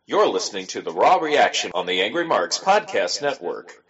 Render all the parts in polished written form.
You're listening to The Raw Reaction on the Angry Marks Podcast Network.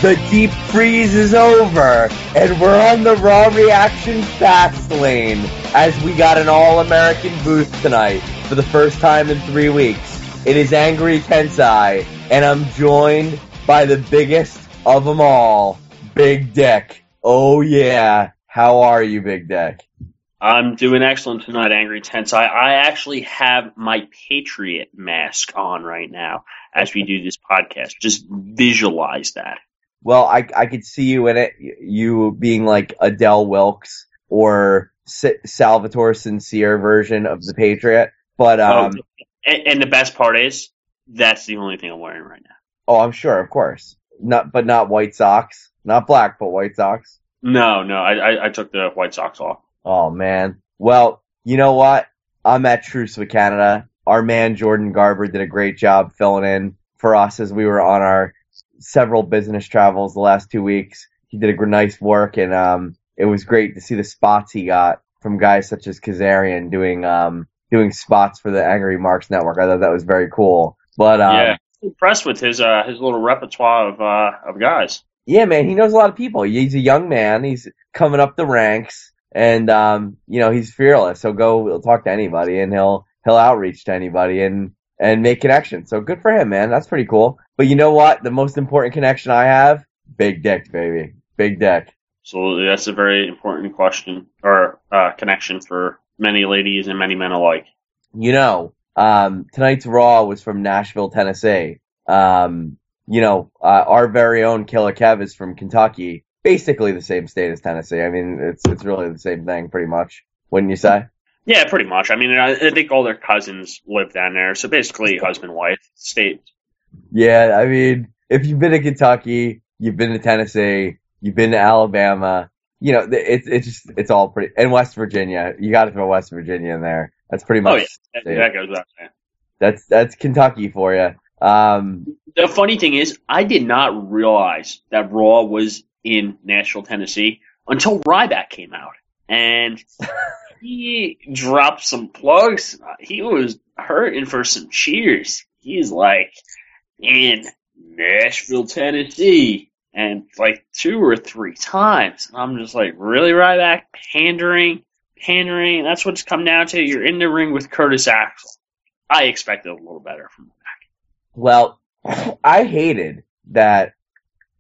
The deep freeze is over, and we're on the Raw Reaction FastLane as we got an All-American booth tonight for the first time in 3 weeks. It is Angry Tensai, and I'm joined by the biggest of them all, Big Dick. Oh yeah, how are you, Big Dick? I'm doing excellent tonight, Angry Tensai. I actually have my Patriot mask on right now as we do this podcast. Just visualize that. Well, I could see you in it, you being like Adele Wilkes or Salvatore Sincere version of the Patriot. But and the best part is, that's the only thing I'm wearing right now. Oh, I'm sure, of course. Not White Sox. Not black, but White Sox. No, I took the White Sox off. Oh, man. Well, you know what? I'm at Truce with Canada. Our man Jordan Garber did a great job filling in for us as we were on our several business travels the last 2 weeks. He did a nice work, and it was great to see the spots he got from guys such as Kazarian doing spots for the Angry Marks Network. I thought that was very cool. But yeah, I'm impressed with his little repertoire of guys. Yeah, man, he knows a lot of people. He's a young man. He's coming up the ranks, and he's fearless. He'll talk to anybody, and he'll outreach to anybody and make connections. So good for him, man. That's pretty cool. But you know what? The most important connection I have? Big Dick, baby. Big Dick. Absolutely. That's a very important question, or connection for many ladies and many men alike. You know, tonight's Raw was from Nashville, Tennessee. Our very own Killer Kev is from Kentucky. Basically the same state as Tennessee. I mean, it's really the same thing, pretty much. Wouldn't you say? Yeah, pretty much. I mean, I think all their cousins live down there, so basically husband-wife state. Yeah, I mean, if you've been to Kentucky, you've been to Tennessee, you've been to Alabama, it's all pretty. And West Virginia, you got to throw West Virginia in there. That's pretty much. Oh yeah, that goes without saying. That's Kentucky for you. The funny thing is, I did not realize that Raw was in Nashville, Tennessee until Ryback came out, and he dropped some plugs. He was hurting for some cheers. He's like, in Nashville, Tennessee, and like 2 or 3 times. And I'm just like, really, Ryback? Pandering? That's what it's come down to. You're in the ring with Curtis Axel. I expected a little better from Ryback. Well, I hated that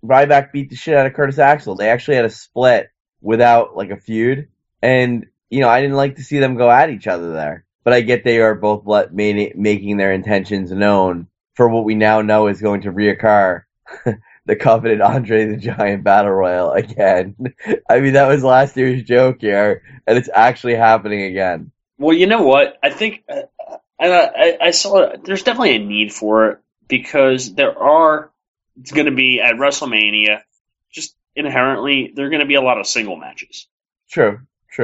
Ryback beat the shit out of Curtis Axel. They actually had a split without like a feud. And, I didn't like to see them go at each other there. But I get they are both making their intentions known for what we now know is going to reoccur. The coveted Andre the Giant Battle Royal again. I mean, that was last year's joke here, and it's actually happening again. Well, you know what? I think I saw there's definitely a need for it because it's going to be at WrestleMania, just inherently, there are going to be a lot of single matches. True.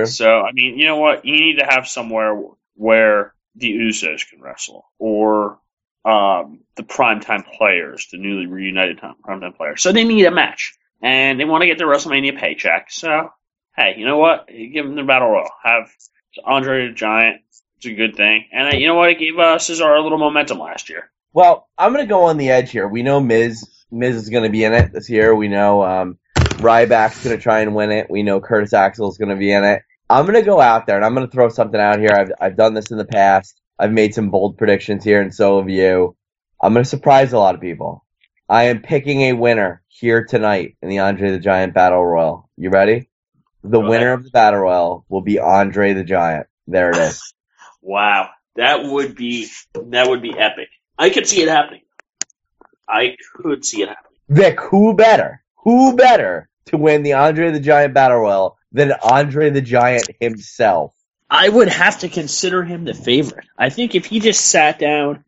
So, I mean, you know what? You need to have somewhere where the Usos can wrestle, or the Primetime Players, the newly reunited Primetime Players. So they need a match, and they want to get their WrestleMania paycheck. So, hey, you know what? Give them the Battle Royal. Have Andre the Giant. It's a good thing. And you know what? It gave Cesaro a little momentum last year. Well, I'm going to go on the edge here. We know Miz is going to be in it this year. We know Ryback's going to try and win it. We know Curtis Axel is going to be in it. I'm going to go out there, and I'm going to throw something out here. I've done this in the past. I've made some bold predictions here, and so have you. I'm going to surprise a lot of people. I am picking a winner here tonight in the Andre the Giant Battle Royal. You ready? The winner of the Battle Royal will be Andre the Giant. There it is. Wow. That would be epic. I could see it happening. I could see it happening. Vic, who better? Who better to win the Andre the Giant Battle Royal than Andre the Giant himself? I would have to consider him the favorite. I think if he just sat down,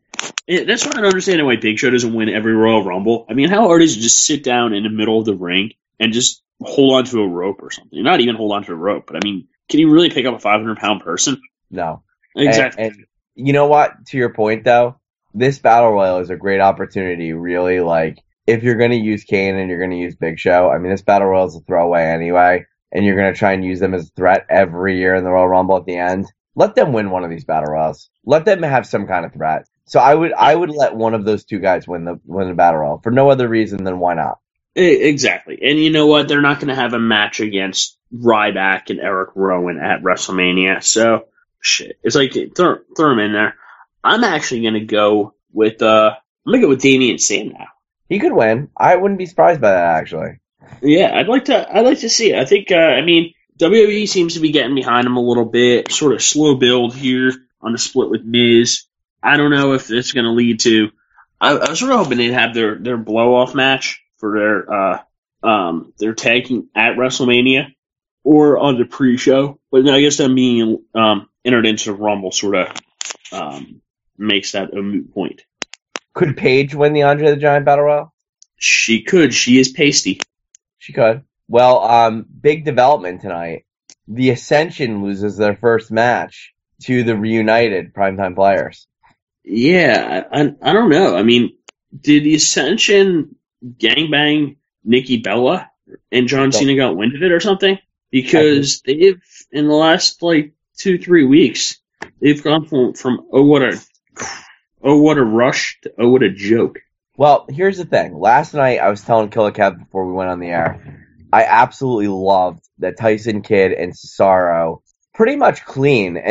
that's why I don't understand why Big Show doesn't win every Royal Rumble. I mean, how hard is it to just sit down in the middle of the ring and just hold on to a rope or something? Not even hold on to a rope, but I mean, can you really pick up a 500-pound person? No. Exactly. And you know what? To your point, though, this Battle Royal is a great opportunity, really. Like, if you're going to use Kane and you're going to use Big Show, I mean, this Battle Royal is a throwaway anyway, and you're going to try and use them as a threat every year in the Royal Rumble at the end. Let them win one of these Battle Royals. Let them have some kind of threat. So I would let one of those two guys win the Battle Royal for no other reason than why not. Exactly. And you know what? They're not going to have a match against Ryback and Eric Rowan at WrestleMania. So, shit. It's like, throw them in there. I'm actually going to go with Damian Sandow. He could win. I wouldn't be surprised by that, actually. Yeah, I'd like to see it. I think, WWE seems to be getting behind him a little bit. Sort of slow build here on the split with Miz. I don't know if it's going to lead to. I was sort of hoping they'd have their blow off match for their tag team at WrestleMania or on the pre-show, but I guess them being entered into the Rumble sort of makes that a moot point. Could Paige win the Andre the Giant Battle Royal? She could. She is pasty. She could. Well, big development tonight. The Ascension loses their first match to the reunited Primetime Players. Yeah, I don't know. I mean, did the Ascension gangbang Nikki Bella and John Cena got wind of it or something? Because they've, in the last, 2-3 weeks, they've gone from oh, what a rush to oh, what a joke. Well, here's the thing. Last night, I was telling Killer Kev before we went on the air, I absolutely loved that Tyson Kidd and Cesaro pretty much clean,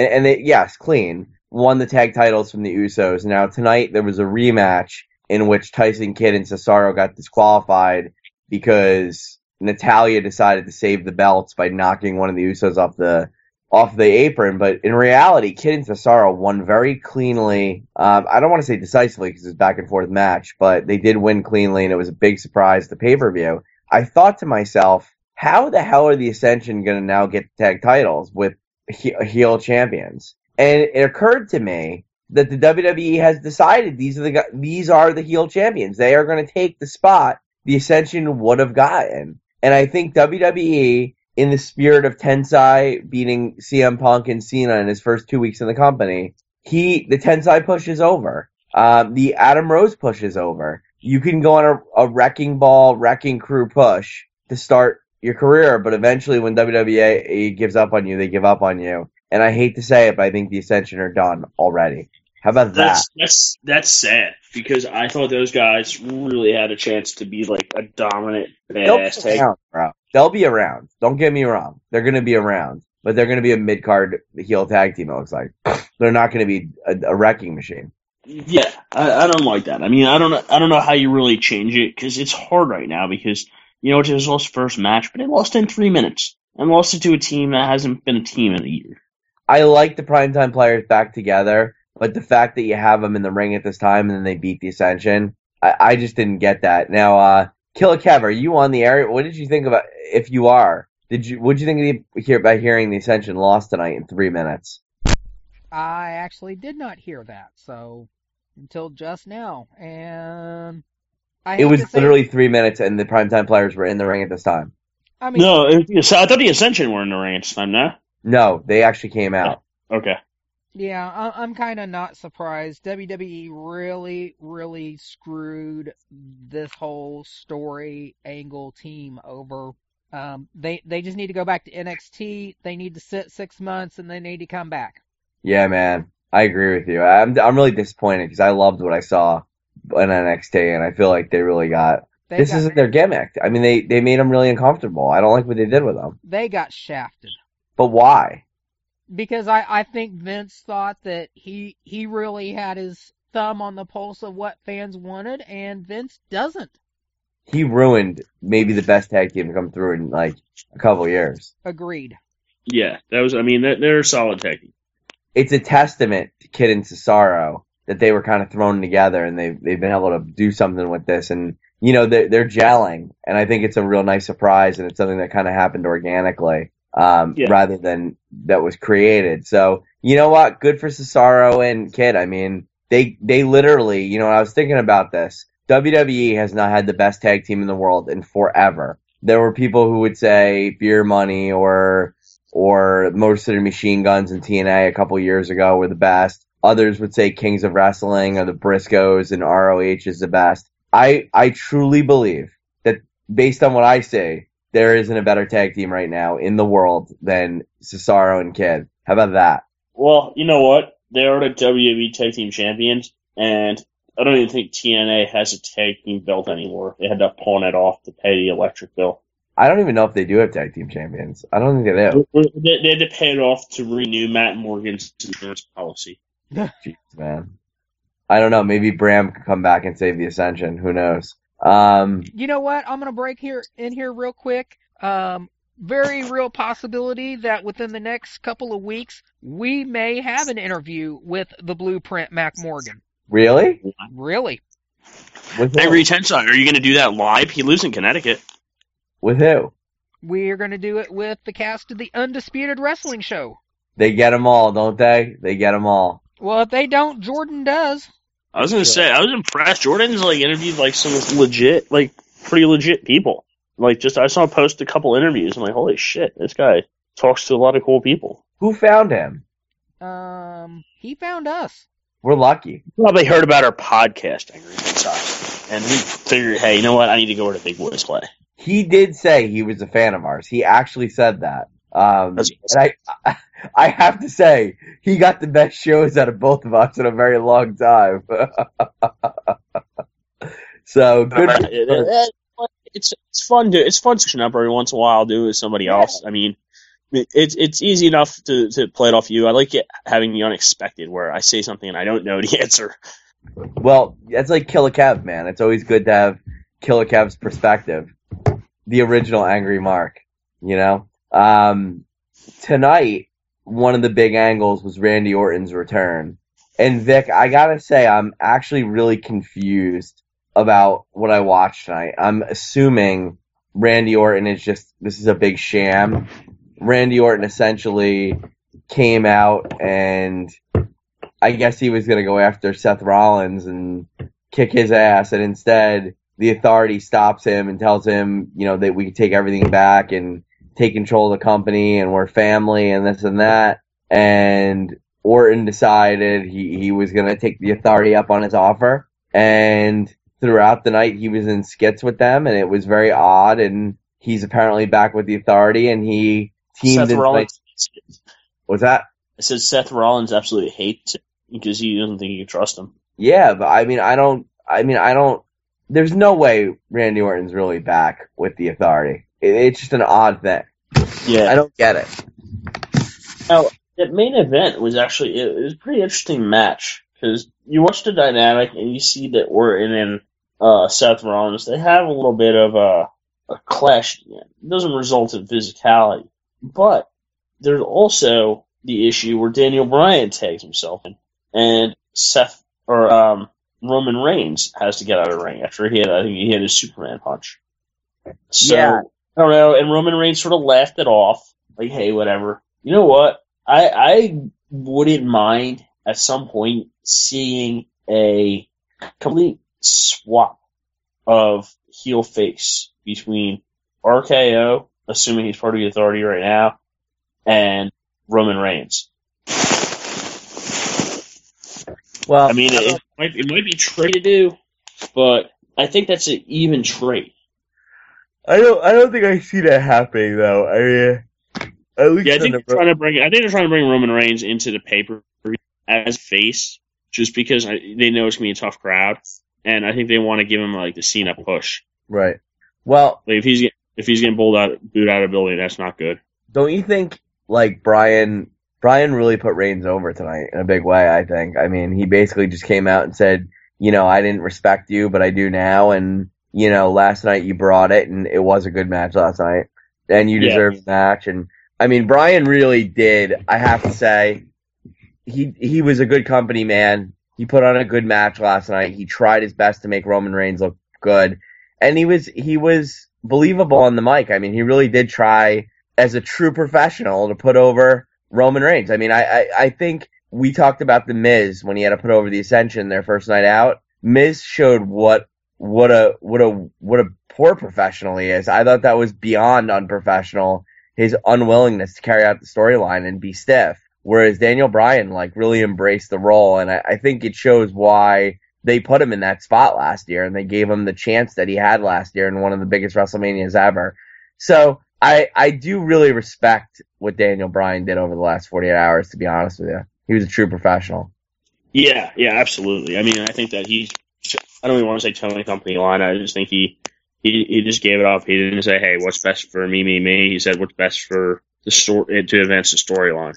clean, won the tag titles from the Usos. Now, tonight, there was a rematch in which Tyson Kidd and Cesaro got disqualified because Natalya decided to save the belts by knocking one of the Usos off the apron. But in reality, Kidd and Cesaro won very cleanly. I don't want to say decisively because it was a back and forth match, but they did win cleanly, and it was a big surprise at the pay-per-view. I thought to myself, how the hell are the Ascension going to now get tag titles with heel champions? And it occurred to me that the WWE has decided these are the heel champions. They are going to take the spot the Ascension would have gotten. And I think WWE, in the spirit of Tensai beating CM Punk and Cena in his first 2 weeks in the company, the Tensai push is over. The Adam Rose push is over. You can go on a wrecking ball, wrecking crew push to start your career, but eventually when WWE gives up on you, they give up on you. And I hate to say it, but I think the Ascension are done already. How about that? That's sad, because I thought those guys really had a chance to be a dominant badass tag. They'll be around. Don't get me wrong. They're going to be around, but they're going to be a mid-card heel tag team, it looks like. They're not going to be a wrecking machine. Yeah, I don't like that. I mean, I don't know how you really change it, because it's hard right now, because, it just lost first match, but it lost in 3 minutes, and lost it to a team that hasn't been a team in a year. I like the Primetime Players back together, but the fact that you have them in the ring at this time and then they beat the Ascension, I just didn't get that. Now, Killer Kev, are you on the air? What did you think about, if you are, what did you think by hearing the Ascension lost tonight in 3 minutes? I actually did not hear that, so, until just now, and it was literally 3 minutes and the Primetime Players were in the ring at this time. I mean, no, I thought the Ascension were in the ring at this time, no? No, they actually came out. Okay. Yeah, I'm kind of not surprised. WWE really, really screwed this whole story angle team over. They just need to go back to NXT. They need to sit 6 months and they need to come back. Yeah, man, I agree with you. I'm really disappointed because I loved what I saw in NXT, and I feel like they really this isn't their gimmick. I mean, they made them really uncomfortable. I don't like what they did with them. They got shafted. But why? Because I think Vince thought that he really had his thumb on the pulse of what fans wanted, and Vince doesn't. He ruined maybe the best tag team to come through in a couple of years. Agreed. Yeah, they're a solid tag team. It's a testament to Kidd and Cesaro that they were kind of thrown together, and they've been able to do something with this, and they're gelling, and I think it's a real nice surprise, and it's something that kind of happened organically, rather than that was created. So you know what? Good for Cesaro and Kid. I mean, they literally, I was thinking about this. WWE has not had the best tag team in the world in forever. There were people who would say Beer Money or Motor City Machine Guns and TNA a couple years ago were the best. Others would say Kings of Wrestling or the Briscoes and ROH is the best. I truly believe that based on what I say, there isn't a better tag team right now in the world than Cesaro and Kid. How about that? Well, you know what? They are the WWE Tag Team Champions, and I don't even think TNA has a tag team belt anymore. They had to pawn it off to pay the electric bill. I don't even know if they do have tag team champions. I don't think they do. They had to pay it off to renew Matt Morgan's insurance policy. Jeez, man. I don't know. Maybe Bram could come back and save the Ascension. Who knows? You know what? I'm going to break in here real quick. Very real possibility that within the next couple of weeks, we may have an interview with the Blueprint Mac Morgan. Really? Really? Angry Tensai, are you going to do that live? He lives in Connecticut. With who? We're going to do it with the cast of the Undisputed Wrestling Show. They get them all, don't they? They get them all. Well, if they don't, Jordan does. I was going to say, I was impressed. Jordan's interviewed some legit, pretty legit people. I saw him post a couple interviews. I'm like, holy shit, this guy talks to a lot of cool people. Who found him? He found us. We're lucky. Probably heard about our podcast, Angry Tensai, and he figured, hey, you know what? I need to go where the big boys play. He did say he was a fan of ours. He actually said that. And I have to say, he got the best shows out of both of us in a very long time. So good. It's fun switching up every once in a while. Do with somebody else. I mean, it's easy enough to play it off you. I like having the unexpected where I say something and I don't know the answer. Well, that's like Killer Kev, man. It's always good to have Killer Kev's perspective. The original Angry Mark, Tonight, one of the big angles was Randy Orton's return. And Vic, I gotta say, I'm actually really confused about what I watched tonight. I'm assuming Randy Orton this is a big sham. Randy Orton essentially came out and I guess he was going to go after Seth Rollins and kick his ass, and instead the Authority stops him and tells him, that we can take everything back and take control of the company and we're family and this and that. And Orton decided he was going to take the Authority up on his offer, and throughout the night he was in skits with them, and it was very odd, and he's apparently back with the Authority, and he teamed Seth Rollins. What's that? I said Seth Rollins absolutely hates it because he doesn't think you can trust him. Yeah, but I don't. There's no way Randy Orton's really back with the Authority. It's just an odd thing. Yeah, I don't get it. Now, that main event was actually it was a pretty interesting match because you watch the dynamic and you see that Orton and Seth Rollins, they have a little bit of a clash. It doesn't result in physicality, but there's also the issue where Daniel Bryan tags himself in, and Roman Reigns has to get out of the ring after I think he had his Superman punch. So, yeah. I don't know, and Roman Reigns sort of laughed it off, like, hey, whatever. You know what? I wouldn't mind at some point seeing a complete swap of heel face between RKO, assuming he's part of the Authority right now, and Roman Reigns. Well, I mean, it might be trade to do, but I think that's an even trade. I don't think I see that happening though. I mean, at least I think they're trying to bring Roman Reigns into the paper as face, just because they know it's gonna be a tough crowd, and I think they want to give him the Cena push. Right. Well, if he's getting booed out of the building, that's not good. Don't you think Brian really put Reigns over tonight in a big way? I think. I mean, he basically just came out and said, I didn't respect you, but I do now, and last night you brought it, and it was a good match last night, and you deserve the match. And I mean, Brian really did. I have to say, he was a good company man. He put on a good match last night. He tried his best to make Roman Reigns look good. And he was believable on the mic. I mean, he really did try as a true professional to put over Roman Reigns. I mean, I think we talked about the Miz when he had to put over the Ascension their first night out. Miz showed what a poor professional he is. I thought that was beyond unprofessional, his unwillingness to carry out the storyline and be stiff. Whereas Daniel Bryan, like, really embraced the role, and I think it shows why they put him in that spot last year, and they gave him the chance that he had last year in one of the biggest WrestleManias ever. So I do really respect what Daniel Bryan did over the last 48 hours, to be honest with you. He was a true professional. Yeah, absolutely. I mean, I think that I don't even want to say Tony company line. I just think he just gave it off. He didn't say, hey, what's best for me. He said what's best for the story to advance the storyline.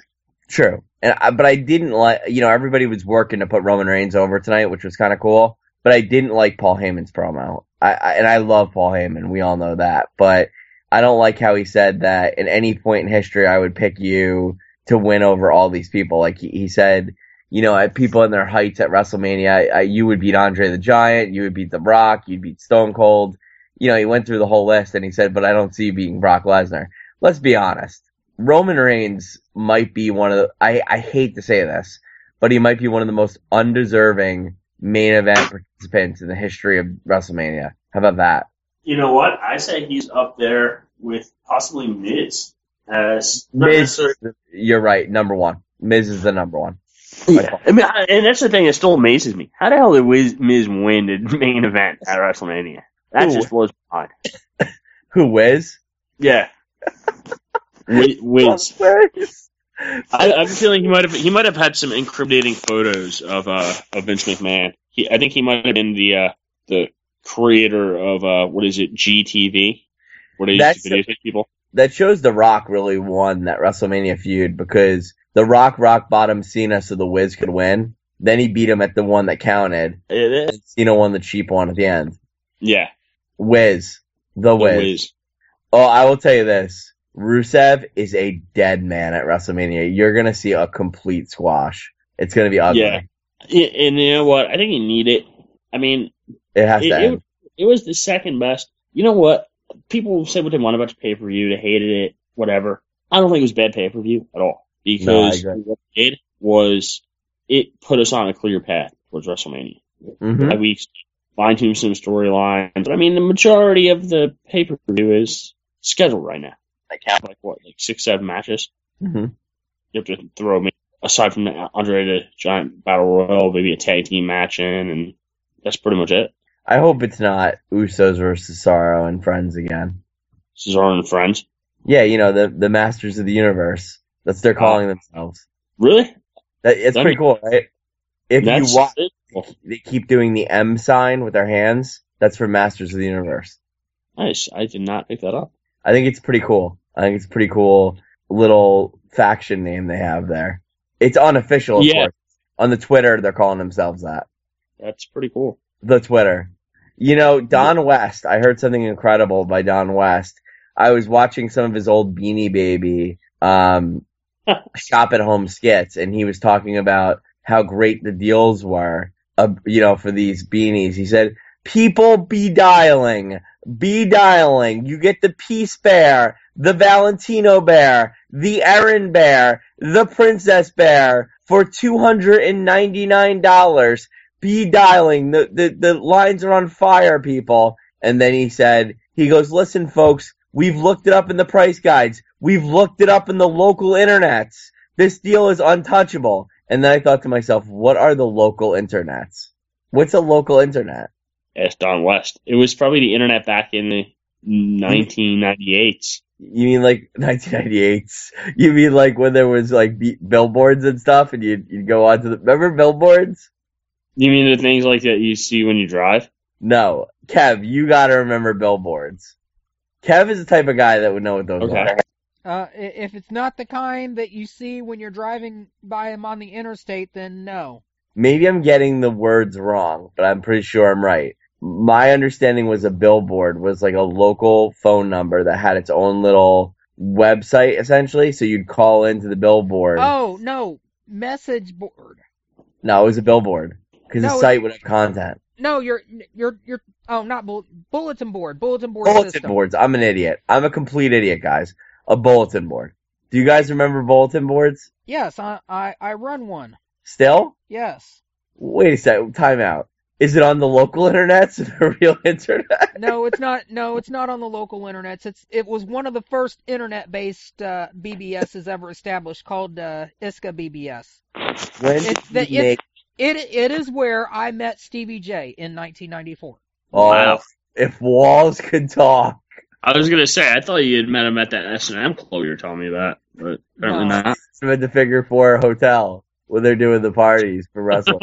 True. But I didn't like, everybody was working to put Roman Reigns over tonight, which was kind of cool. But I didn't like Paul Heyman's promo. I love Paul Heyman. We all know that. But I don't like how he said that at any point in history I would pick you to win over all these people. Like he said, at people in their heights at WrestleMania, you would beat Andre the Giant, you would beat The Rock, you'd beat Stone Cold. He went through the whole list and he said, but I don't see you beating Brock Lesnar. Let's be honest. Roman Reigns might be one of the, I hate to say this, but he might be one of the most undeserving main event participants in the history of WrestleMania. How about that? You know what? I say he's up there with possibly Miz. Miz, you're right, number one. Miz is the number one. Yeah, I mean, and that's the thing that still amazes me. How the hell did Miz win the main event at WrestleMania? That just blows my mind. Who, Wiz? Yeah. Wiz. I have a feeling he might have had some incriminating photos of Vince McMahon. I think he might have been the creator of GTV, where they used to videotape people. That shows The Rock really won that WrestleMania feud because The Rock bottom Cena so the Wiz could win. Then he beat him at the one that counted. It is. Cena won the cheap one at the end. Yeah. Wiz. The Wiz. Oh, I will tell you this. Rusev is a dead man at WrestleMania. You're going to see a complete squash. It's going to be ugly. Yeah. And you know what? I think you need it. I mean, it has to end. It was the second best. You know what? People say what they want about the pay-per-view. They hated it, whatever. I don't think it was bad pay-per-view at all. Because what it did was it put us on a clear path towards WrestleMania. Mm-hmm. We fine-tuned some storylines. But I mean, the majority of the pay-per-view is scheduled right now. They count like 6-7 matches. Mm-hmm. You have to throw, aside from the Andre the Giant Battle Royal, maybe a tag team match in, and that's pretty much it. I hope it's not Usos versus Cesaro and Friends again. Cesaro and Friends? Yeah, the Masters of the Universe. That's what they're calling themselves. Really? It's pretty cool, right? If you watch, they keep doing the M sign with their hands. That's for Masters of the Universe. Nice. I did not pick that up. I think it's pretty cool. It's a pretty cool little faction name they have there. It's unofficial, of course. On the Twitter, they're calling themselves that. That's pretty cool. The Twitter. Don West, I heard something incredible by Don West. I was watching some of his old Beanie Baby shop at home skits, and he was talking about how great the deals were, for these beanies. He said, people be dialing. You get the Peace Bear, the Valentino Bear, the Erin Bear, the Princess Bear for $299. Be dialing. The lines are on fire, people. And then he goes, listen, folks, we've looked it up in the price guides. We've looked it up in the local internets. This deal is untouchable. And then I thought to myself, what are the local internets? What's a local internet? Ask Don West. It was probably the internet back in the 1998s. You mean like 1998s? You mean like when there was like billboards and stuff, and you'd go on to remember billboards? You mean the things like that you see when you drive? No, Kev, you gotta remember billboards. Kev is the type of guy that would know what those are. If it's not the kind that you see when you're driving by him on the interstate, then no. Maybe I'm getting the words wrong, but I'm pretty sure I'm right. My understanding was a billboard was like a local phone number that had its own little website, essentially, so you'd call into the billboard. Oh, no, message board. No, it was a billboard. Because No, the site would have content. No, you're not bulletin board Bulletin system. boards. I'm an idiot. I'm a complete idiot, guys. A bulletin board. Do you guys remember bulletin boards? Yes, I run one. Still? Yes. Wait a second. Time out. Is it on the local internet or the real internet? No, it's not. No, it's not on the local internets. It was one of the first internet-based BBSs ever established, called ISCA BBS. When did you make... It is where I met Stevie J in 1994. Oh, Wow. If walls could talk. I was gonna say, I thought you had met him at that S&M club you were telling me about, but apparently No. not. I'm at the Figure 4 hotel when they're doing the parties for wrestling.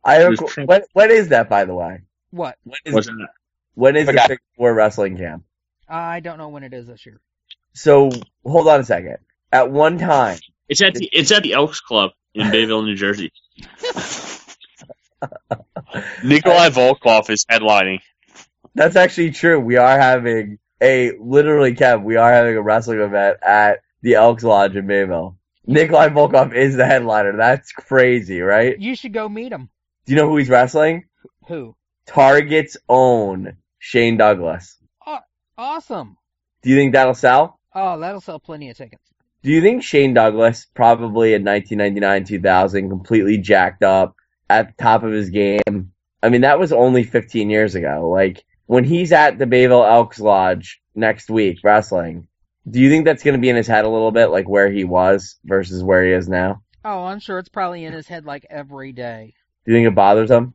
When is that, by the way? What? What's that? When is the Okay. Figure 4 wrestling camp? I don't know when it is this year. So, hold on a second. At one time, It's at the Elks Club in Bayville, New Jersey. Nikolai Volkov is headlining. that's actually true. We are having literally, Kev, we are having a wrestling event at the Elks Lodge in Bayville. Nikolai Volkov is the headliner. That's crazy, right? You should go meet him. Do you know who he's wrestling? Who? Target's own Shane Douglas. Oh, awesome. Do you think that'll sell? Oh, that'll sell plenty of tickets. Do you think Shane Douglas, probably in 1999-2000, completely jacked up at the top of his game? I mean, that was only 15 years ago. Like, when he's at the Bayville Elks Lodge next week wrestling, do you think that's going to be in his head a little bit, like where he was versus where he is now? Oh, I'm sure it's probably in his head like every day. Do you think it bothers him?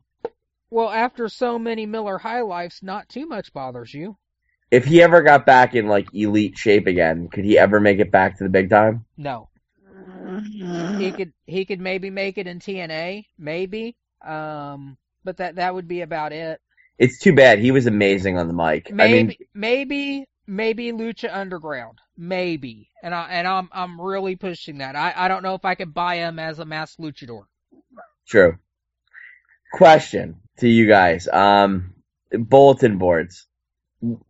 Well, after so many Miller High Lifes, not too much bothers you. If he ever got back in, like, elite shape again, could he ever make it back to the big time? No. He could maybe make it in TNA, maybe. But that would be about it. It's too bad. He was amazing on the mic. Maybe Lucha Underground. Maybe. And I'm really pushing that. I don't know if I could buy him as a masked luchador. True. Question to you guys. Bulletin boards.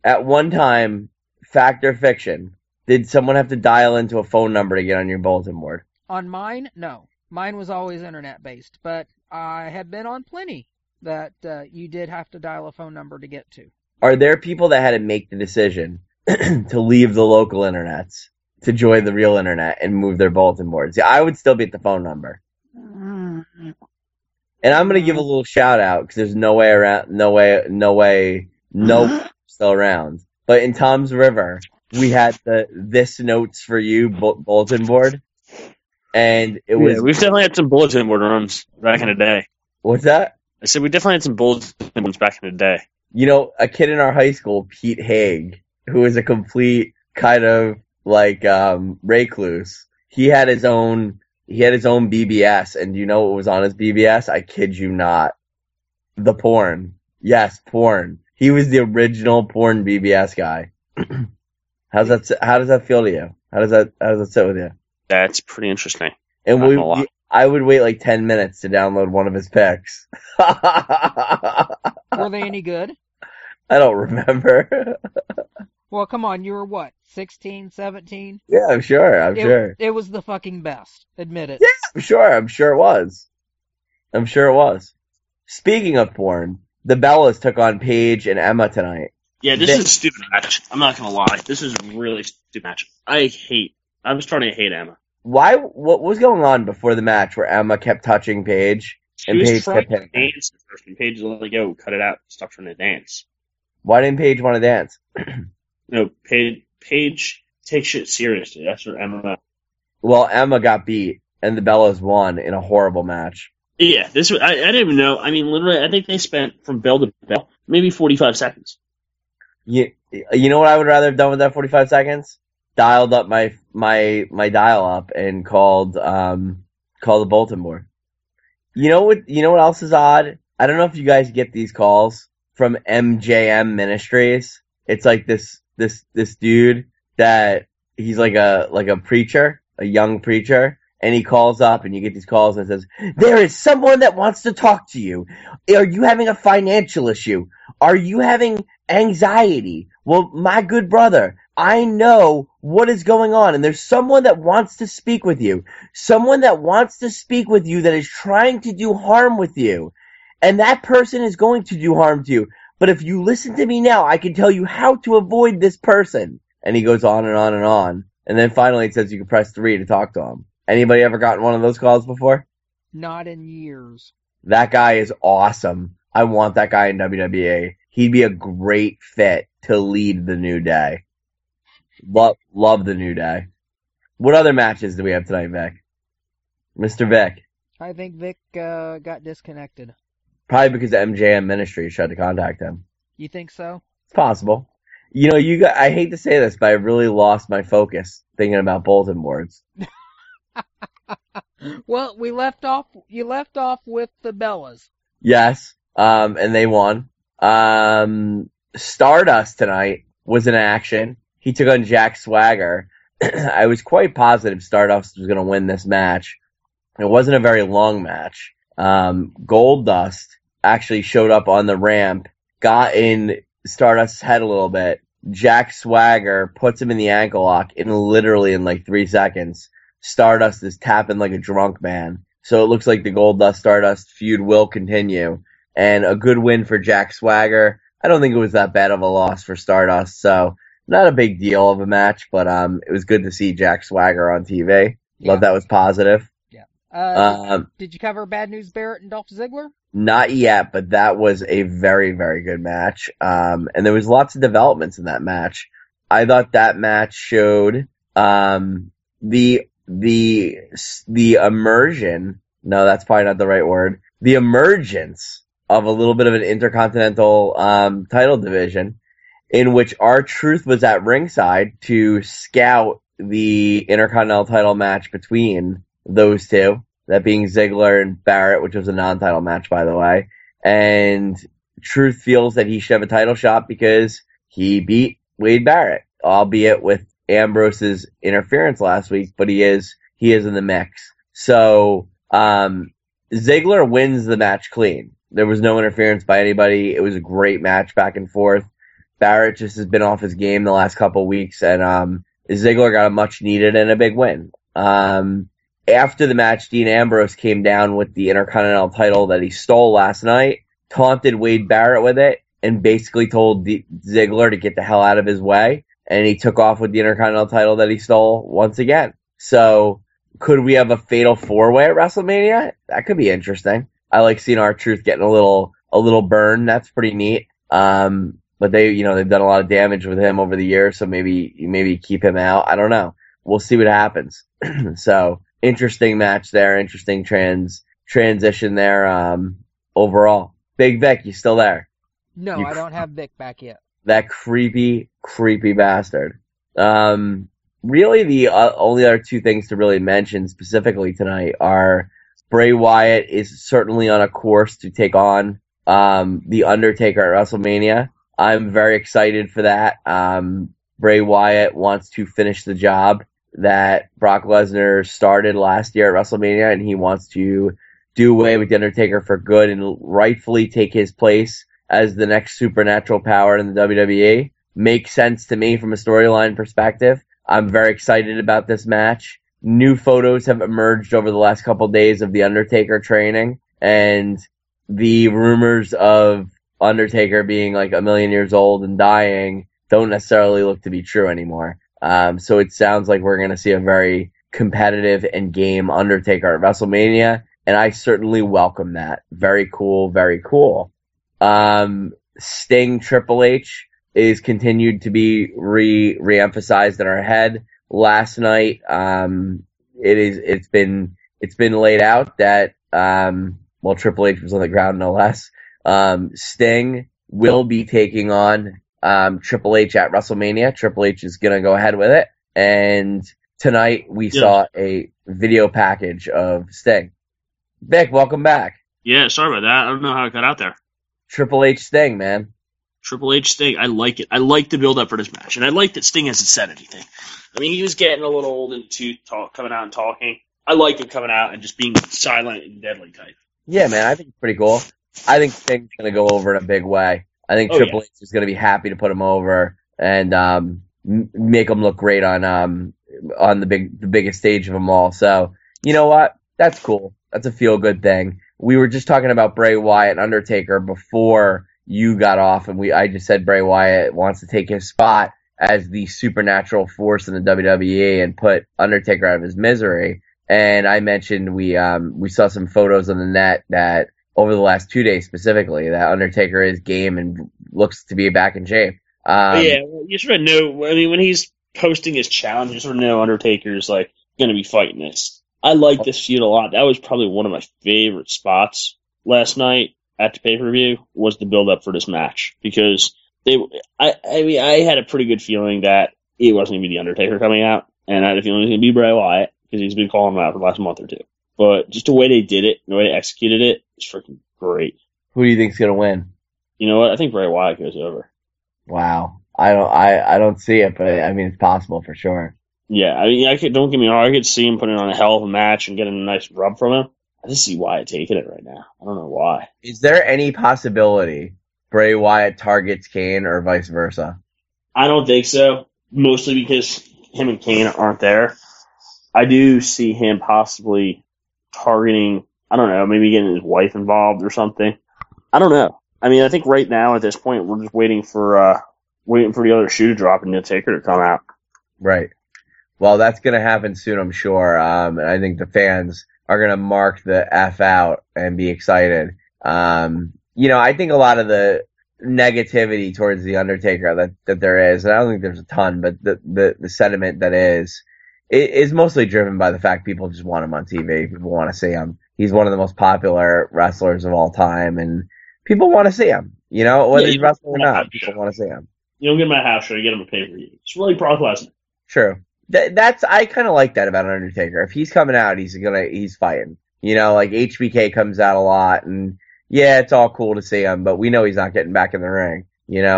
At one time, fact or fiction, did someone have to dial into a phone number to get on your bulletin board? On mine, no. Mine was always internet based, but I have been on plenty that you did have to dial a phone number to get to. Are there people that had to make the decision to leave the local internets to join the real internet and move their bulletin boards? Yeah, I would still be at the phone number. And I'm going to give a little shout out because there's no way still around. But in Tom's River, we had the This Notes for You bulletin board. And it was... Yeah, we've definitely had some bulletin board runs back in the day. What's that? I said we definitely had some bulletin boards back in the day. You know, a kid in our high school, Pete Haig, who is a complete kind of like recluse, he had his own BBS, and do you know what was on his BBS? I kid you not. The porn. Yes, porn. He was the original porn BBS guy. How does that feel to you? How does that sit with you? That's pretty interesting. And I would wait like 10 minutes to download one of his pics. Were they any good? I don't remember. Well, come on, you were what, 16, 17? Yeah, I'm sure. It was the fucking best. Admit it. Yeah, I'm sure it was. Speaking of porn, the Bellas took on Paige and Emma tonight. Yeah, this is a stupid match. I'm not gonna lie. This is a really stupid match. I'm starting to hate Emma. Why? What was going on before the match where Emma kept touching Paige and Paige kept hitting her? Dance at first, and Paige was like, "Yo, cut it out. Stop trying to dance." Why didn't Paige want to dance? No, Paige takes shit seriously. That's what Emma. Well, Emma got beat, and the Bellas won in a horrible match. Yeah, this was, I didn't even know. I mean, literally, I think they spent from bell to bell maybe 45 seconds. You know what I would rather have done with that 45 seconds? Dialed up my dial up and called the bulletin board. You know what else is odd? I don't know if you guys get these calls from MJM Ministries. It's like this dude that he's like a preacher, a young preacher, and he calls up and you get these calls and it says, "There is someone that wants to talk to you. Are you having a financial issue? Are you having anxiety? Well, my good brother, I know what is going on? And there's someone that wants to speak with you. Someone that wants to speak with you that is trying to do harm with you. And that person is going to do harm to you. But if you listen to me now, I can tell you how to avoid this person. And he goes on and on and on. And then finally it says you can press 3 to talk to him. Anybody ever gotten one of those calls before? Not in years. That guy is awesome. I want that guy in WWE. He'd be a great fit to lead the New Day. Love the New Day. What other matches do we have tonight, Vic? Mr. Vic. I think Vic got disconnected. Probably because MJM Ministries tried to contact him. You think so? It's possible. You know, I hate to say this, but I really lost my focus thinking about bulletin boards. Well, you left off with the Bellas. Yes, and they won. Stardust tonight was in action. He took on Jack Swagger. I was quite positive Stardust was going to win this match. It wasn't a very long match. Goldust actually showed up on the ramp, got in Stardust's head a little bit. Jack Swagger puts him in the ankle lock literally in like 3 seconds. Stardust is tapping like a drunk man. So it looks like the Goldust Stardust feud will continue. And a good win for Jack Swagger. I don't think it was that bad of a loss for Stardust, so not a big deal of a match, but it was good to see Jack Swagger on TV. Yeah. Love that was positive. Yeah. Did you cover Bad News Barrett and Dolph Ziggler? Not yet, but that was a very, very good match. And there was lots of developments in that match. I thought that match showed the immersion. No, that's probably not the right word. The emergence of a little bit of an intercontinental title division, in which R-Truth was at ringside to scout the intercontinental title match between those two, that being Ziggler and Barrett, which was a non-title match, by the way. And Truth feels that he should have a title shot because he beat Wade Barrett, albeit with Ambrose's interference last week, but he is in the mix. So Ziggler wins the match clean. There was no interference by anybody. It was a great match back and forth. Barrett just has been off his game the last couple of weeks, and Ziggler got a much needed and a big win. After the match, Dean Ambrose came down with the Intercontinental title that he stole last night, taunted Wade Barrett with it, and basically told Ziggler to get the hell out of his way, and he took off with the Intercontinental title that he stole once again. So, could we have a fatal 4-way at WrestleMania? That could be interesting. I like seeing R-Truth getting a little burn. That's pretty neat. But they've done a lot of damage with him over the years, so maybe keep him out. I don't know. We'll see what happens. So, interesting match there. Interesting transition there. Overall. Big Vic, you still there? No, I don't have Vic back yet. That creepy bastard. Really, the only other two things to really mention specifically tonight are Bray Wyatt is certainly on a course to take on The Undertaker at WrestleMania. I'm very excited for that. Bray Wyatt wants to finish the job that Brock Lesnar started last year at WrestleMania, and he wants to do away with The Undertaker for good and rightfully take his place as the next supernatural power in the WWE. Makes sense to me from a storyline perspective. I'm very excited about this match. New photos have emerged over the last couple of days of The Undertaker training, and the rumors of Undertaker being like 1,000,000 years old and dying don't necessarily look to be true anymore. So it sounds like we're going to see a very competitive and game Undertaker at WrestleMania, and I certainly welcome that. Very cool, very cool. Sting Triple H is continued to be re-emphasized in our head. Last night, it's been laid out that Triple H was on the ground no less. Sting will be taking on Triple H at WrestleMania. Triple H is gonna go ahead with it, and tonight we saw a video package of Sting. Vic, welcome back. Yeah, sorry about that. I don't know how it got out there. Triple H Sting, man. Triple H Sting, I like it. I like the build up for this match, and I like that Sting hasn't said anything. I mean, he was getting a little old in the tooth, coming out and talking. I like him coming out and just being silent and deadly type. Yeah, man, I think it's pretty cool. I think Sting's gonna go over in a big way. I think Triple H is gonna be happy to put him over, and make him look great on the biggest stage of them all. So you know what? That's cool. That's a feel good thing. We were just talking about Bray Wyatt and Undertaker before you got off, and I just said Bray Wyatt wants to take his spot as the supernatural force in the WWE and put Undertaker out of his misery. And I mentioned we saw some photos on the net that over the last 2 days specifically that Undertaker is game and looks to be back in shape. Yeah, well, you sort of know. I mean, when he's posting his challenge, you sort of know Undertaker's like going to be fighting this. I like this feud a lot. That was probably one of my favorite spots last night at the pay-per-view was the build-up for this match because I had a pretty good feeling that it wasn't going to be the Undertaker coming out, and I had a feeling it was going to be Bray Wyatt because he's been calling him out for the last month or two. But just the way they did it, the way they executed it, is freaking great. Who do you think's going to win? You know what? I think Bray Wyatt goes over. Wow. I don't see it, but I mean, it's possible for sure. Yeah, I mean, don't get me wrong, I could see him putting on a hell of a match and getting a nice rub from him. I just see Wyatt taking it right now. I don't know why. Is there any possibility Bray Wyatt targets Kane or vice versa? I don't think so, mostly because him and Kane aren't there. I do see him possibly targeting, I don't know, maybe getting his wife involved or something. I don't know. I mean, I think right now at this point we're just waiting for the other shoe to drop and the Taker to come out. Right. Well, that's going to happen soon, I'm sure. And I think the fans are going to mark the F out and be excited. I think a lot of the negativity towards the Undertaker that there is, and I don't think there's a ton, but the sentiment that is mostly driven by the fact people just want him on TV. People want to see him. He's one of the most popular wrestlers of all time, and people want to see him. Whether he's wrestling or not, people want to see him. You don't get him a house show, you get him a pay-per-view. It's really Brock Lesnar. True. I kind of like that about Undertaker. If he's coming out, he's fighting. Like HBK comes out a lot, and yeah, it's all cool to see him, but we know he's not getting back in the ring.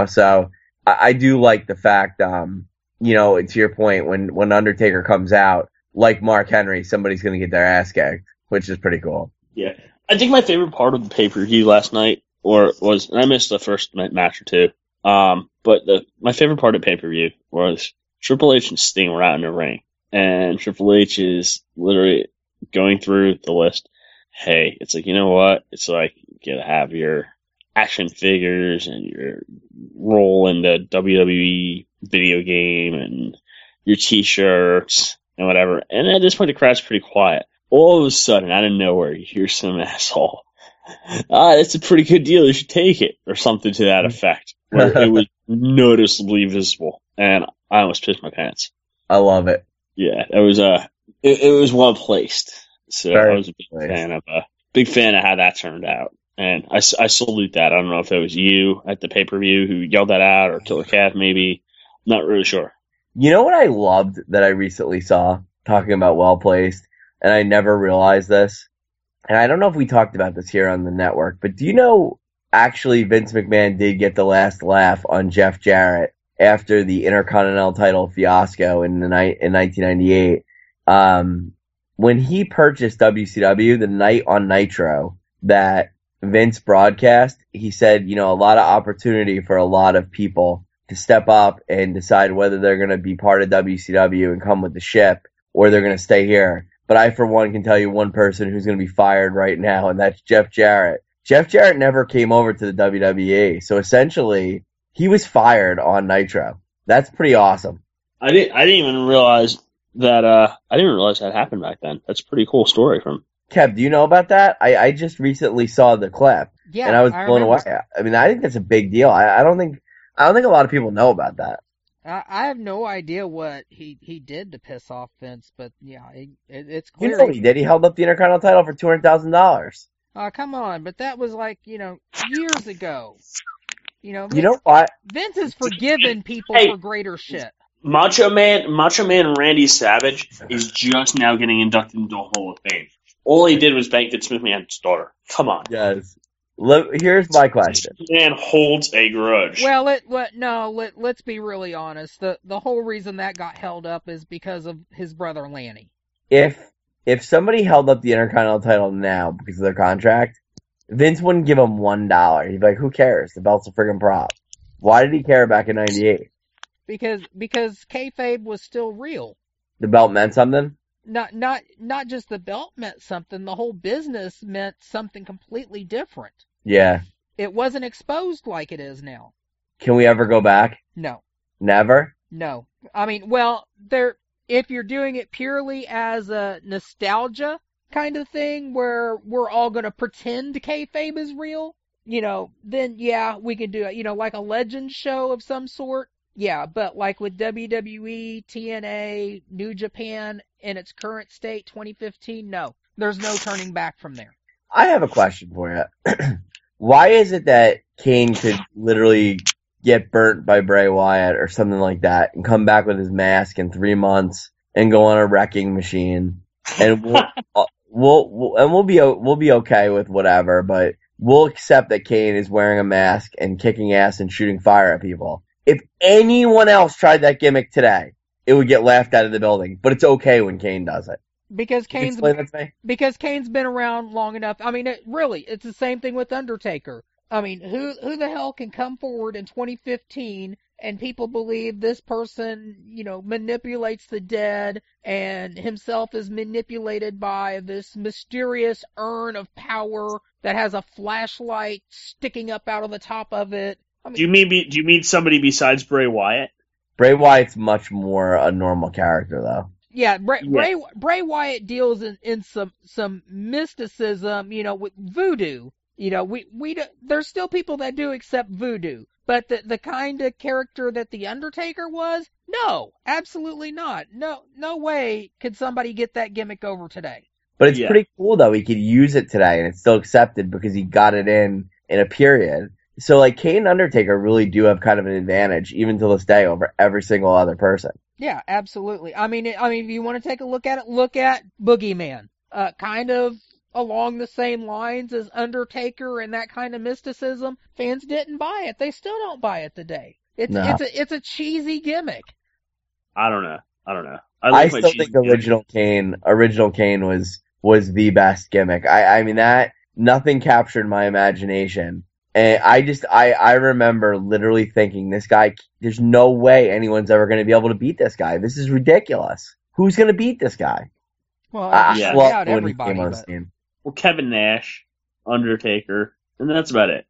So I do like the fact, to your point, when Undertaker comes out, like Mark Henry, somebody's going to get their ass kicked, which is pretty cool. Yeah, I think my favorite part of the pay-per-view last night was, and I missed the first match or two, but my favorite part of pay-per-view was Triple H and Sting were out in the ring, and Triple H is literally going through the list. Hey, it's like, you know what? It's like you gotta have your action figures and your role in the WWE video game and your T-shirts and whatever. And at this point, the crowd's pretty quiet. All of a sudden, out of nowhere, you hear some asshole. That's a pretty good deal. You should take it, or something to that effect. Where it was noticeably visible, and I almost pissed my pants. I love it. Yeah, it was it was well placed. So I was a big fan of how that turned out, and I salute that. I don't know if it was you at the pay-per-view who yelled that out, or Killer Cat maybe. Not really sure. You know what I loved that I recently saw talking about well placed, and I never realized this, and I don't know if we talked about this here on the network, but do you know actually Vince McMahon did get the last laugh on Jeff Jarrett after the Intercontinental title fiasco in 1998. When he purchased WCW, the night on Nitro that Vince broadcast, he said, a lot of opportunity for a lot of people to step up and decide whether they're going to be part of WCW and come with the ship or they're going to stay here. But I, for one, can tell you one person who's going to be fired right now, and that's Jeff Jarrett. Jeff Jarrett never came over to the WWE, so essentially he was fired on Nitro. That's pretty awesome. I didn't even realize that. I didn't realize that happened back then. That's a pretty cool story from Kev, do you know about that? I just recently saw the clip, and I was blown away. I mean, I think that's a big deal. I don't think a lot of people know about that. I have no idea what he did to piss off Vince, but yeah, it's clear. You know what he did? He held up the Intercontinental title for $200,000. Oh, come on, but that was like, years ago. You know what? Vince has forgiven people for greater shit. Macho Man Randy Savage is just now getting inducted into the Hall of Fame. All he did was bank Vince McMahon's daughter. Come on. Yes. Here's my question. This man holds a grudge. Well, let's be really honest. The whole reason that got held up is because of his brother Lanny. If somebody held up the Intercontinental title now because of their contract, Vince wouldn't give him $1. He'd be like, who cares? The belt's a friggin' prop. Why did he care back in 98? because kayfabe was still real. The belt meant something? Not just the belt meant something, the whole business meant something completely different. Yeah. It wasn't exposed like it is now. Can we ever go back? No. Never? No. I mean, well, if you're doing it purely as a nostalgia kind of thing where we're all going to pretend kayfabe is real, then yeah, we can do it. Like a legend show of some sort. Yeah, but like with WWE, TNA, New Japan in its current state, 2015, no. There's no turning back from there. I have a question for you. Why is it that Kane could literally get burnt by Bray Wyatt or something like that and come back with his mask in 3 months and go on a wrecking machine and we'll be okay with whatever, but we'll accept that Kane is wearing a mask and kicking ass and shooting fire at people. If anyone else tried that gimmick today, it would get laughed out of the building, but it's okay when Kane does it. Because Kane's been around long enough. I mean, it's the same thing with Undertaker. I mean, who the hell can come forward in 2015 and people believe this person, manipulates the dead and himself is manipulated by this mysterious urn of power that has a flashlight sticking up out of the top of it. I mean, do you mean somebody besides Bray Wyatt? Bray Wyatt's much more a normal character, though. Yeah, Bray Wyatt deals in some mysticism, with voodoo. There's still people that do accept voodoo, but the kind of character that the Undertaker was, no, absolutely not. No way could somebody get that gimmick over today. But it's pretty cool though. He could use it today, and it's still accepted because he got it in a period. So like Kane and Undertaker really do have kind of an advantage, even to this day, over every single other person. Yeah, absolutely. I mean, if you want to take a look at it, look at Boogeyman. Kind of along the same lines as Undertaker and that kind of mysticism. Fans didn't buy it. They still don't buy it today. It's a cheesy gimmick. I don't know. I still think original Kane was the best gimmick. I mean that nothing captured my imagination. And I remember literally thinking, this guy, there's no way anyone's ever going to be able to beat this guy. This is ridiculous. Who's going to beat this guy? Well, out everybody. Well, Kevin Nash, Undertaker, and that's about it.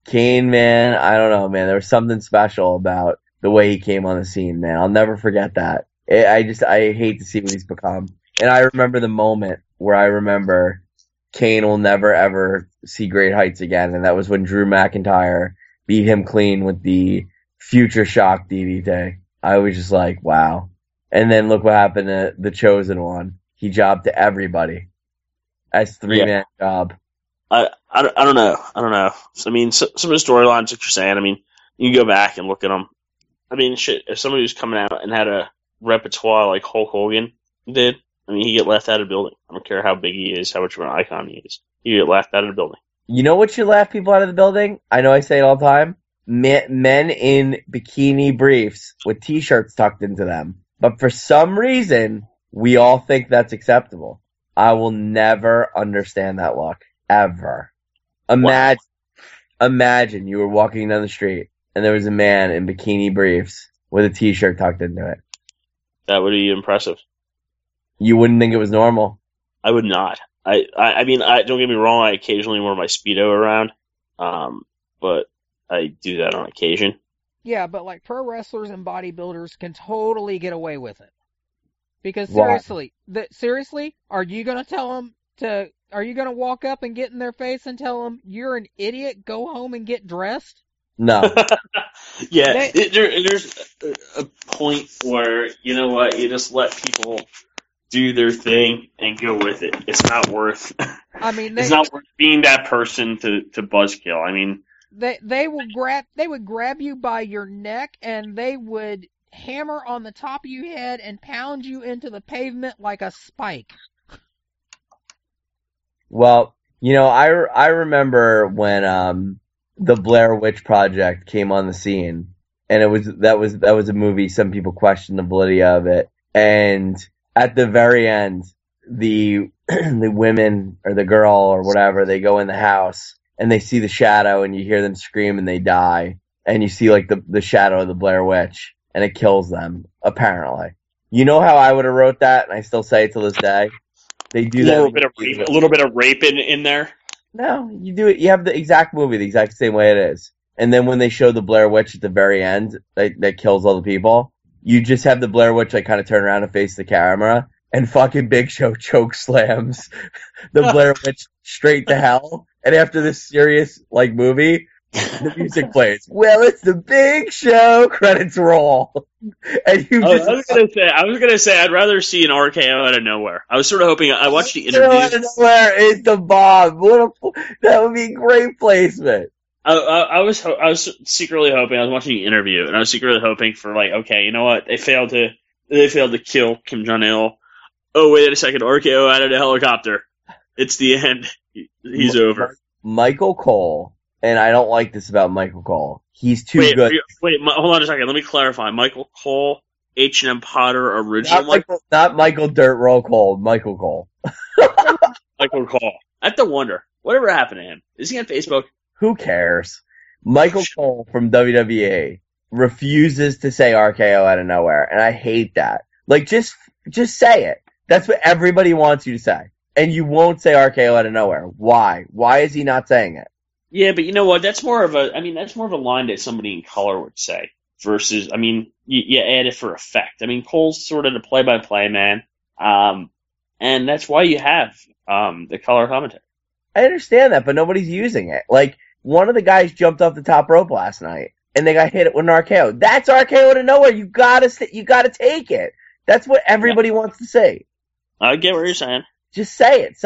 Kane, man, I don't know, man. There was something special about the way he came on the scene, man. I'll never forget that. I hate to see what he's become. And I remember the moment where I remember Kane will never ever see great heights again, and that was when Drew McIntyre beat him clean with the Future Shock DDT. I was just like, wow. And then look what happened to the Chosen One. He jobbed to everybody. That's 3-man job. I don't know. I mean, some of the storylines that you're saying, I mean, you can go back and look at them. I mean, shit, if somebody was coming out and had a repertoire like Hulk Hogan did, I mean, he get laughed out of the building. I don't care how big he is, how much of an icon he is. He get laughed out of the building. You know what should laugh people out of the building? I know I say it all the time. Men in bikini briefs with t-shirts tucked into them. But for some reason, we all think that's acceptable. I will never understand that look. Ever. Imagine you were walking down the street and there was a man in bikini briefs with a t-shirt tucked into it. That would be impressive. You wouldn't think it was normal? I would not. I mean, don't get me wrong, I occasionally wear my Speedo around, but I do that on occasion. Yeah, but like pro wrestlers and bodybuilders can totally get away with it. Because seriously, are you going to tell them are you going to walk up and get in their face and tell them, you're an idiot, go home and get dressed? No. Yeah, there's a point where, you know what, you just let people do their thing and go with it. It's not worth. I mean, it's not worth being that person to buzzkill. I mean, they would grab you by your neck and they would hammer on the top of your head and pound you into the pavement like a spike. Well, you know, I remember when the Blair Witch Project came on the scene, and that was a movie. Some people questioned the validity of it, and at the very end, the women or the girl or whatever, they go in the house and they see the shadow, and you hear them scream and they die, and you see like the shadow of the Blair Witch. and it kills them, apparently. You know how I would have wrote that, and I still say it to this day? They do that. A little bit of rape in there. No, you do it. You have the exact movie the exact same way it is. And then when they show the Blair Witch at the very end, that kills all the people, you just have the Blair Witch like kind of turn around and face the camera, and fucking Big Show choke slams the Blair Witch straight to hell. And after this serious like movie, the music plays. Well, it's the Big Show. Credits roll. And I was gonna say I'd rather see an RKO out of nowhere. I was sort of hoping. I watched the interview. Out of nowhere is the bomb. That would be great placement. I was secretly hoping. I was watching the interview, and I was secretly hoping for like, okay, you know what? They failed to kill Kim Jong Il. Oh, wait a second! RKO out of the helicopter. It's the end. He's over. Michael Cole, and I don't like this about Michael Cole. He's too good. Wait, hold on a second. Let me clarify. Michael Cole, H&M Potter original. Not Michael Dirt Roll Cole. Michael Cole. Michael Cole. I have to wonder. Whatever happened to him? Is he on Facebook? Who cares? Michael Cole from WWE refuses to say RKO out of nowhere, and I hate that. Like, just say it. That's what everybody wants you to say. And you won't say RKO out of nowhere. Why? Why is he not saying it? Yeah, but you know what? That's more of a line that somebody in color would say versus, you add it for effect. Cole's sort of the play-by-play man. And that's why you have, the color commentary. I understand that, but nobody's using it. Like, one of the guys jumped off the top rope last night, and they got hit with an RKO. That's RKO out of nowhere. You gotta take it. That's what everybody wants to say. I get what you're saying. Just say it.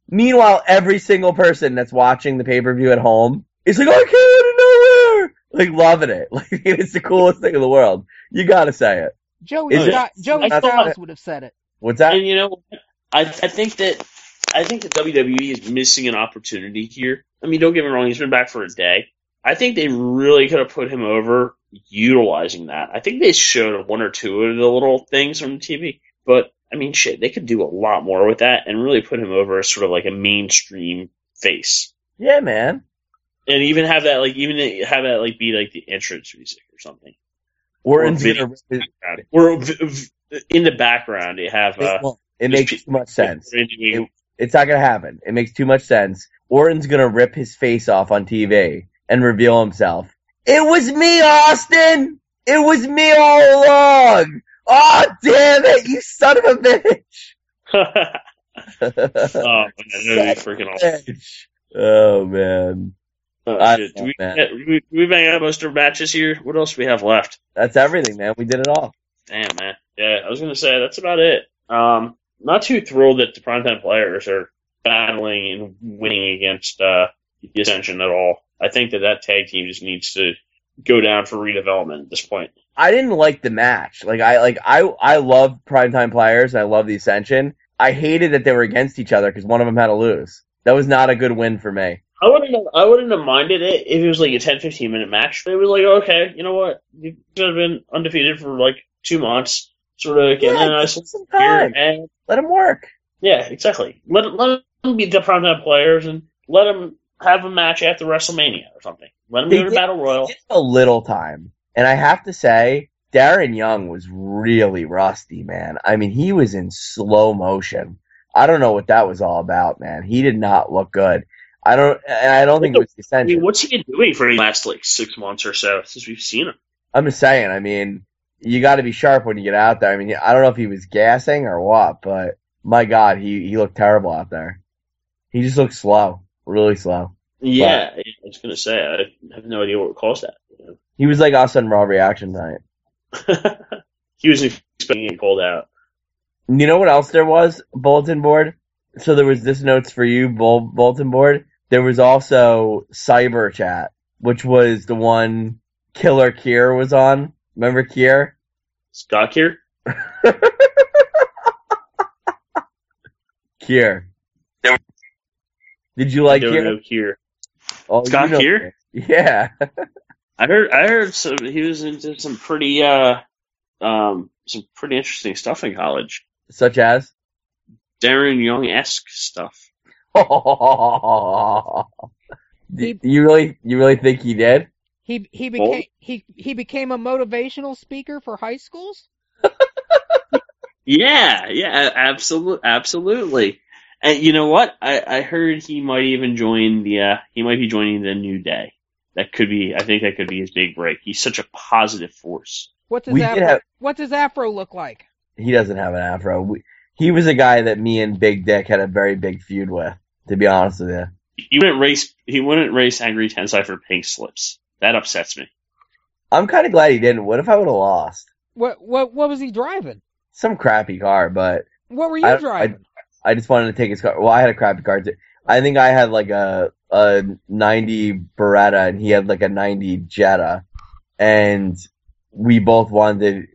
Meanwhile, every single person that's watching the pay-per-view at home is like, RKO out of nowhere! Like, loving it. Like, it's the coolest thing in the world. You gotta say it. Joey Styles would have said it. What's that? And you know, I think that WWE is missing an opportunity here. Don't get me wrong, he's been back for a day. I think they really could have put him over utilizing that. I think they showed one or two of the little things on TV, but shit, they could do a lot more with that and really put him over as sort of like a mainstream face. Yeah, man. And even have that be like the entrance music or something. Or in the background you have. It makes too much sense. It's not gonna happen. It makes too much sense. Orton's gonna rip his face off on TV and reveal himself. It was me, Austin! It was me all along! Oh, damn it, you son of a bitch! Oh, man, freaking awesome. Oh, man. Do we bang out most of our matches here? What else do we have left? That's everything, man. We did it all. Damn, man. Yeah, I was going to say, that's about it. Not too thrilled that the Primetime Players are battling and winning against the Ascension at all. I think that tag team just needs to go down for redevelopment at this point. I didn't like the match. I love Primetime Players and I love the Ascension. I hated that they were against each other because one of them had to lose. That was not a good win for me. I wouldn't have minded it if it was like a 10-15 minute match. They were like, okay, you know what? You could have been undefeated for like 2 months. Sort of getting a nice some time. And let them work. Yeah, exactly. Let them beat the Primetime Players and let them have a match after WrestleMania or something. Let them go to Battle Royal. A little time. And I have to say, Darren Young was really rusty, man. He was in slow motion. I don't know what that was all about, man. He did not look good. I don't think it was the Ascension. What's he been doing for the last 6 months or so since we've seen him? I'm just saying, you got to be sharp when you get out there. I don't know if he was gassing or what, but my God, he looked terrible out there. He just looked slow, really slow. Yeah, I was going to say, I have no idea what caused that. He was like us on Raw Reaction night. He was expecting it cold out. You know what else there was? Bulletin board. So there was this notes for you, bulletin board. There was also Cyber Chat, which was the one Killer Kier was on. Remember Kier? Scott Kier? Kier. Did you like Kier? No Kier. Oh, Scott Kier? Yeah. I heard he was into some pretty interesting stuff in college. Such as? Darren Young-esque stuff. You really think he did? He Well, became he became a motivational speaker for high schools. yeah, absolutely. And you know what? I heard he might even join he might be joining the New Day. That could be. I think that could be his big break. He's such a positive force. What's his We did afro? have. What's his afro look like? He doesn't have an afro. He was a guy that me and Big Dick had a very big feud with. To be honest with you, He wouldn't race. He wouldn't race Angry Tensai for pink slips. That upsets me. I'm kind of glad he didn't. What if I would have lost? What was he driving? Some crappy car, but What were you driving? I just wanted to take his car. Well, I had a crappy car too. I think I had like a 90 Beretta and he had like a 90 Jetta, and we both wanted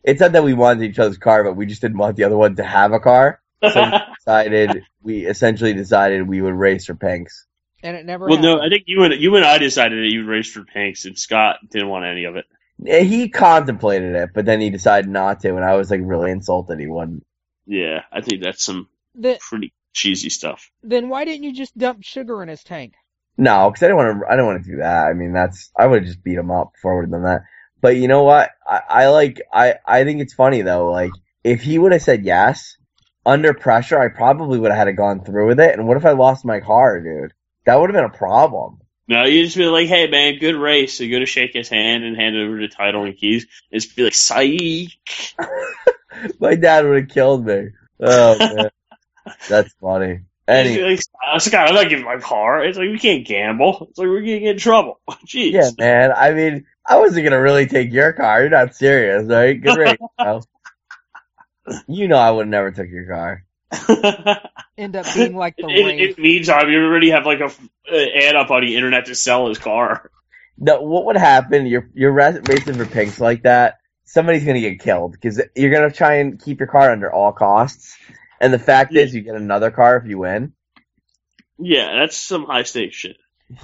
It's not that we wanted each other's car, but we just didn't want the other one to have a car. So we essentially decided we would race for pinks. And it never Well, happened. no, I think you and I decided that you would race for pinks, and Scott didn't want any of it. Yeah, he contemplated it, but then he decided not to, and I was like really insulted he wouldn't. Yeah, I think that's some The- pretty cheesy stuff. Then why didn't you just dump sugar in his tank? No, because I don't want to do that. I mean, I would have just beat him up before I would have done that. But you know what? I think it's funny though. Like, if he would have said yes, under pressure, I probably would have had to gone through with it. And what if I lost my car, dude? That would have been a problem. No, you just be like, "Hey, man, good race." So you go to shake his hand and hand over the title and keys. And just be like, "Psych." My dad would have killed me. Oh man, that's funny. Anyway, Just be like, Scott, I'm not giving my car. It's like we can't gamble. It's like we're gonna get in trouble. Jeez. yeah, man. I mean, I wasn't gonna really take your car. You're not serious, right? Good race. You know I would never took your car. End up being like the In race. the meantime, you already have like a ad up on the internet to sell his car. No, what would happen? You're racing for pinks like that. Somebody's gonna get killed because you're gonna try and keep your car under all costs. And the fact is, you get another car if you win. Yeah, that's some high stakes shit.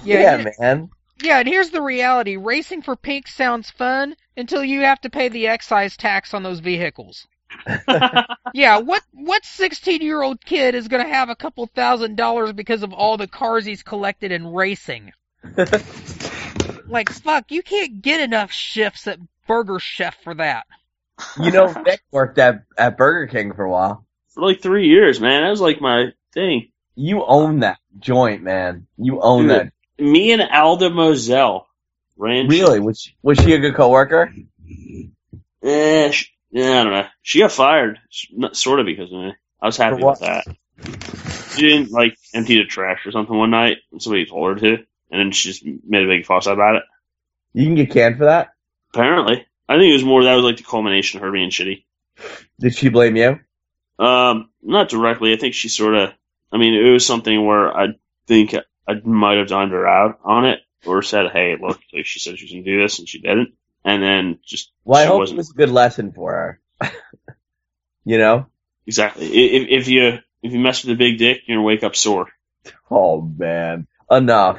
Yeah, man. Yeah, and here's the reality. Racing for pink sounds fun until you have to pay the excise tax on those vehicles. Yeah, what 16-year-old kid is going to have a couple $1,000s because of all the cars he's collected in racing? Like, fuck, you can't get enough shifts at Burger Chef for that. You know, Vic worked at Burger King for a while. For like 3 years, man. That was like my thing. You own that joint, man. You own that. Me and Alda Moselle ran. Really? Was she a good coworker? I don't know. She got fired, sort of because of me. I was happy with that. She didn't like empty the trash or something one night, and somebody told her to, and then she just made a big fuss about it. You can get canned for that? Apparently, I think it was more that was like the culmination of her being shitty. Did she blame you? Not directly. I think she sort of. I mean, it was something where I think I might have dined her out on it, or said, "Hey, look," like she said she was going to do this, and she didn't. And then just well, I hope it was a good lesson for her. You know? Exactly. If you mess with a big dick, you're gonna wake up sore. Oh man, enough,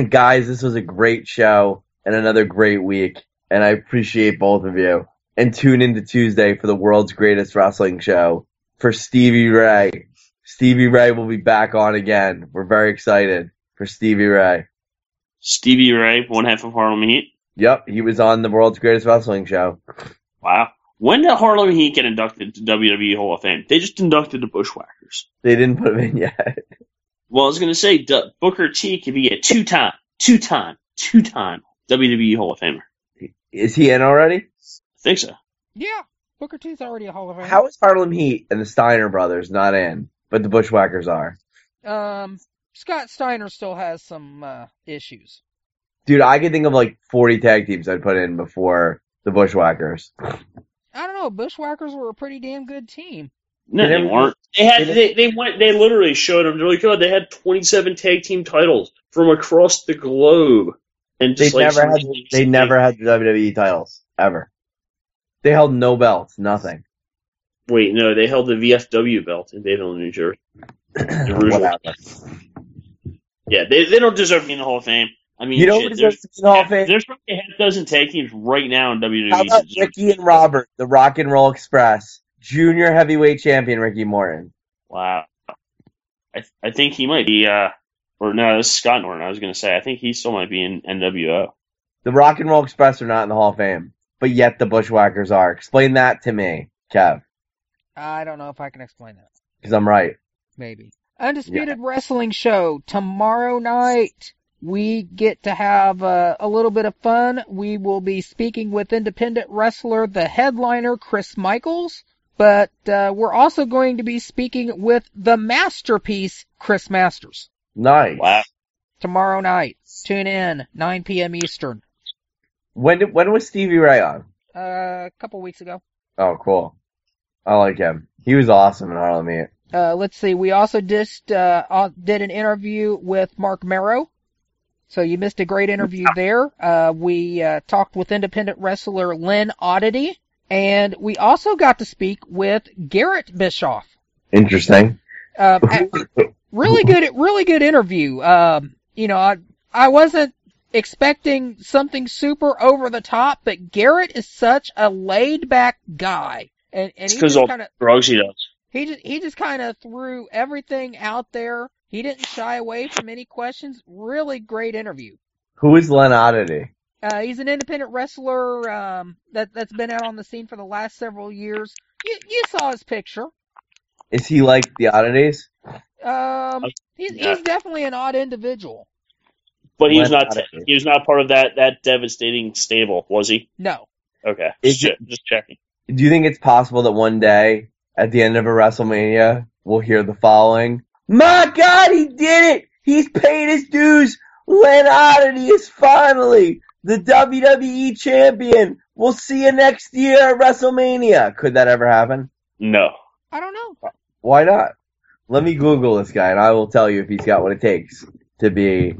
guys. This was a great show and another great week, and I appreciate both of you. And tune into Tuesday for the world's greatest wrestling show for Stevie Ray. Stevie Ray will be back on again. We're very excited for Stevie Ray. Stevie Ray, one half of Harlem Heat. Yep, he was on the world's greatest wrestling show. Wow. When did Harlem Heat get inducted to WWE Hall of Fame? They just inducted the Bushwhackers. They didn't put him in yet. Well, I was going to say Booker T could be a two-time WWE Hall of Famer. Is he in already? I think so. Yeah, Booker T's already a Hall of Fame. How is Harlem Heat and the Steiner brothers not in, but the Bushwhackers are? Scott Steiner still has some issues. Dude, I could think of like 40 tag teams I'd put in before the Bushwhackers. I don't know. Bushwhackers were a pretty damn good team. No, they weren't. They literally showed them. They're like, oh, they had 27 tag team titles from across the globe. And just they never had the WWE titles, ever. They held no belts, nothing. Wait, no, they held the VFW belt in Dayton, New Jersey. Whatever. Yeah, they don't deserve to be in the Hall of Fame. I mean, you know who deserves to be in the Hall of Fame? There's probably a half dozen tag teams right now in WWE. How about Ricky and Robert, the Rock and Roll Express, junior heavyweight champion Ricky Morton? Wow. I think he might be, or no, this is Scott Norton, I was going to say. I think he still might be in NWO. The Rock and Roll Express are not in the Hall of Fame, but yet the Bushwhackers are. Explain that to me, Kev, I don't know if I can explain that. because I'm right. Maybe. Undisputed Wrestling Show tomorrow night. We get to have a little bit of fun. We will be speaking with independent wrestler, the headliner, Chris Michaels. But we're also going to be speaking with the masterpiece, Chris Masters. Nice. Wow. Tomorrow night. Tune in, 9 p.m. Eastern. When was Stevie Ray on? A couple weeks ago. Oh, cool. I like him. He was awesome in Harlem Heat. Let's see. We also just did an interview with Mark Marrow. So you missed a great interview there. We talked with independent wrestler Lynn Oddity. And we also got to speak with Garrett Bischoff. Interesting. Really good interview. I wasn't expecting something super over the top, but Garrett is such a laid back guy. And It's he because just all kind of, the drugs he does. he just kind of threw everything out there. He didn't shy away from any questions. Really great interview. Who is Len Oddity? He's an independent wrestler that's been out on the scene for the last several years. You saw his picture. Is he like the Oddities? He's definitely an odd individual. But he was Len not. Oddity. He was not part of that devastating stable, was he? No. Okay, Is just checking. Do you think it's possible that one day, at the end of a WrestleMania, we'll hear the following? My God, he did it! He's paid his dues! Len Oddity is finally the WWE champion! We'll see you next year at WrestleMania! Could that ever happen? No. I don't know. Why not? Let me Google this guy, and I will tell you if he's got what it takes to be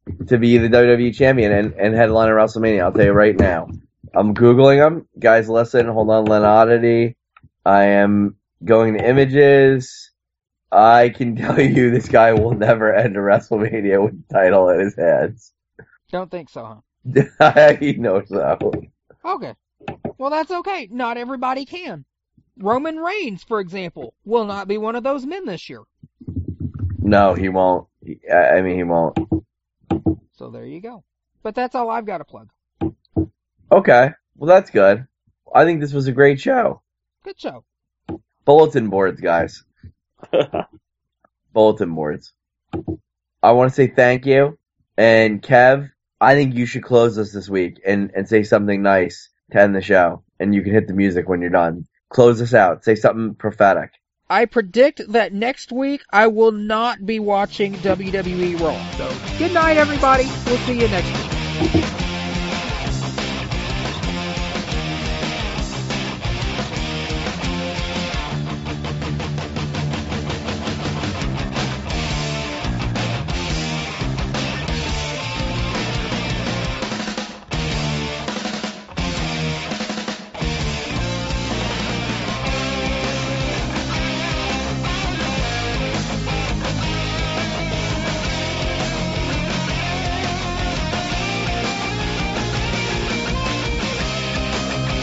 the WWE champion and headline at WrestleMania. I'll tell you right now. I'm Googling him. Guys, listen. Hold on. Len Oddity. I am going to images. I can tell you this guy will never end a WrestleMania with the title in his hands. Don't think so, huh? He knows so. Okay. Well, that's okay. Not everybody can. Roman Reigns, for example, will not be one of those men this year. No, he won't. He won't. So there you go. But that's all I've got to plug. Okay. Well, that's good. I think this was a great show. Good show. Bulletin boards, guys. Bulletin boards. I want to say thank you. And Kev, I think you should close us this week and say something nice to end the show. And you can hit the music when you're done. Close us out. Say something prophetic. I predict that next week I will not be watching WWE Raw. So good night, everybody. We'll see you next week.